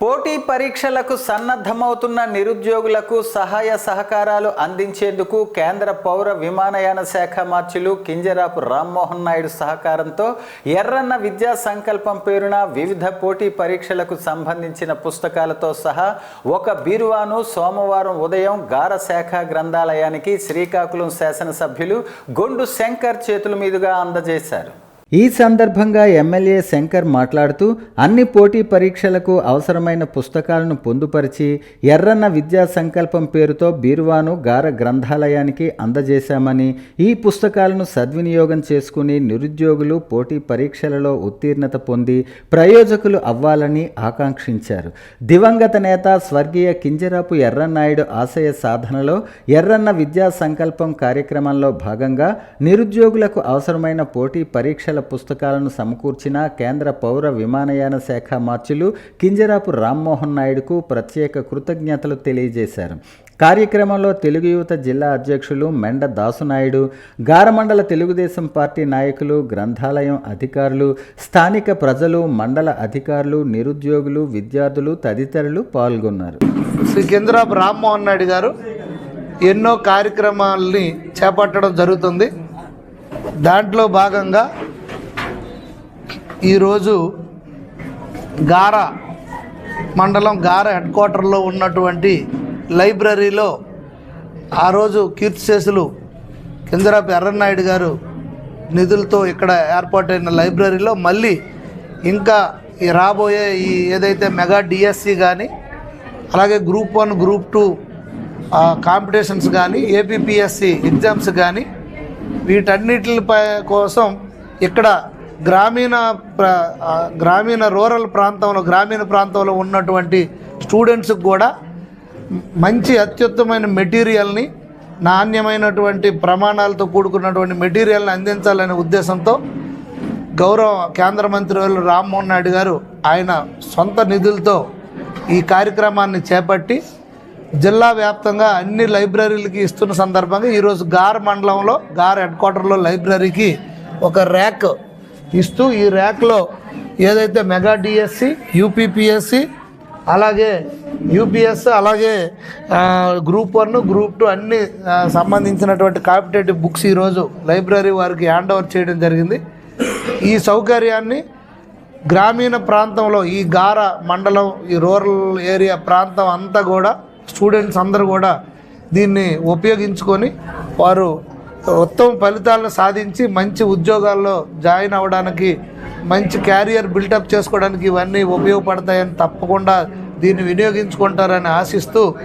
పోటీ పరీక్షలకు సన్నద్ధమవుతున్న నిరుద్యోగులకు సహాయ సహకారాలు అందించేందుకు కేంద్ర పౌర విమానయాన శాఖ మంత్రులు కింజరాపు రామ్మోహన్ నాయుడు సహకారంతో ఎర్రన్న విద్యా సంకల్పం పేరున వివిధ పోటీ పరీక్షలకు సంబంధించిన పుస్తకాలతో సహా ఒక బీరువాను సోమవారం ఉదయం గార శాఖ గ్రంథాలయానికి శ్రీకాకుళం శాసనసభ్యులు గొండు శంకర్ చేతుల మీదుగా అందజేశారు. ఈ సందర్భంగా ఎమ్మెల్యే శంకర్ మాట్లాడుతూ అన్ని పోటీ పరీక్షలకు అవసరమైన పుస్తకాలను పొందుపరిచి ఎర్రన్న విద్యా సంకల్పం పేరుతో బీరువాను గార గ్రంథాలయానికి అందజేశామని, ఈ పుస్తకాలను సద్వినియోగం చేసుకుని నిరుద్యోగులు పోటీ పరీక్షలలో ఉత్తీర్ణత పొంది ప్రయోజకులు అవ్వాలని ఆకాంక్షించారు. దివంగత నేత స్వర్గీయ కింజరాపు ఎర్రన్నాయుడు ఆశయ సాధనలో ఎర్రన్న విద్యా సంకల్పం కార్యక్రమంలో భాగంగా నిరుద్యోగులకు అవసరమైన పోటీ పరీక్షల పుస్తకాలను సమకూర్చిన కేంద్ర పౌర విమానయాన శాఖ మంత్రులు కింజరాపు రామ్మోహన్ నాయుడుకు ప్రత్యేక కృతజ్ఞతలు తెలియజేశారు. కార్యక్రమంలో తెలుగు యువత జిల్లా అధ్యక్షులు మెండ దాసునాయుడు, గారమండల తెలుగుదేశం పార్టీ నాయకులు, గ్రంథాలయం అధికారులు, స్థానిక ప్రజలు, మండల అధికారులు, నిరుద్యోగులు, విద్యార్థులు తదితరులు పాల్గొన్నారు. శ్రీ కింజరాపు రామ్మోహన్ నాయుడు గారు ఎన్నో కార్యక్రమాలని చేపట్టడం జరుగుతుంది. దాంట్లో భాగంగా ఈరోజు గార మండలం గార హెడ్ క్వార్టర్లో ఉన్నటువంటి లైబ్రరీలో ఆ రోజు కీర్తిశేషులు కింజరాపు ఎర్రన్నాయుడు గారు నిధులతో ఇక్కడ ఏర్పాటైన లైబ్రరీలో మళ్ళీ ఇంకా ఈ రాబోయే ఈ ఏదైతే మెగా డిఎస్సి కానీ అలాగే గ్రూప్ 1 గ్రూప్ 2 కాంపిటీషన్స్ కానీ ఏపీపీఎస్సి ఎగ్జామ్స్ కానీ వీటన్నిటిపై కోసం ఇక్కడ గ్రామీణ రూరల్ ప్రాంతంలో గ్రామీణ ప్రాంతంలో ఉన్నటువంటి స్టూడెంట్స్కి కూడా మంచి అత్యుత్తమైన మెటీరియల్ని, నాణ్యమైనటువంటి ప్రమాణాలతో కూడుకున్నటువంటి మెటీరియల్ని అందించాలనే ఉద్దేశంతో గౌరవ కేంద్ర మంత్రి రామ్మోహన్ నాయుడు గారు ఆయన సొంత నిధులతో ఈ కార్యక్రమాన్ని చేపట్టి జిల్లా వ్యాప్తంగా అన్ని లైబ్రరీలకి ఇస్తున్న సందర్భంగా ఈరోజు గార్ మండలంలో గార్ హెడ్ క్వార్టర్లో లైబ్రరీకి ఒక ర్యాక్ ఇస్తూ, ఈ ర్యాక్లో ఏదైతే మెగా డిఎస్సి, యూపీపీఎస్సి, అలాగే యూపీఎస్, అలాగే గ్రూప్ 1 గ్రూప్ 2 అన్ని సంబంధించినటువంటి కాంపిటేటివ్ బుక్స్ ఈరోజు లైబ్రరీ వారికి హ్యాండ్ ఓవర్ చేయడం జరిగింది. ఈ సౌకర్యాన్ని గ్రామీణ ప్రాంతంలో ఈ గార మండలం, ఈ రూరల్ ఏరియా ప్రాంతం అంతా కూడా స్టూడెంట్స్ అందరూ కూడా దీన్ని ఉపయోగించుకొని వారు ఉత్తమ ఫలితాలను సాధించి మంచి ఉద్యోగాల్లో జాయిన్ అవ్వడానికి, మంచి క్యారియర్ బిల్డప్ చేసుకోవడానికి ఇవన్నీ ఉపయోగపడతాయని తప్పకుండా దీన్ని వినియోగించుకుంటారని ఆశిస్తూ